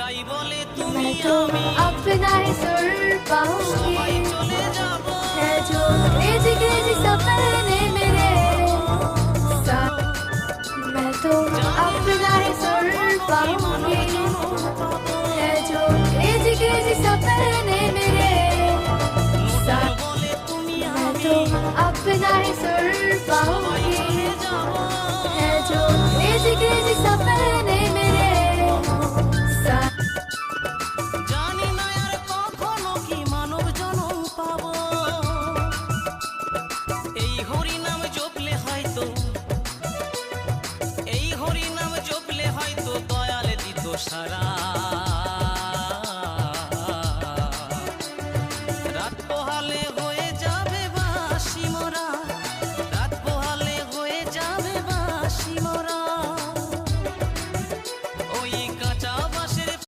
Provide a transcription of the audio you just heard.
मैं तो अपना ही सुर पाऊंगी, है जो क्रेजी क्रेजी सपने मेरे साथ। मैं तो अपना ही सुर पाऊंगी, है जो क्रेजी क्रेजी सपने मेरे साथ। मैं तो अपना ही सुर पाऊंगी, है जो क्रेजी क्रेजी सपने मेरे साथ। জানি না আর কখনো কি মানব জনম পাবো, এই হরি নাম জপলে হয়তো, এই হরি নাম জপলে হয়তো দয়াল দিত সারা।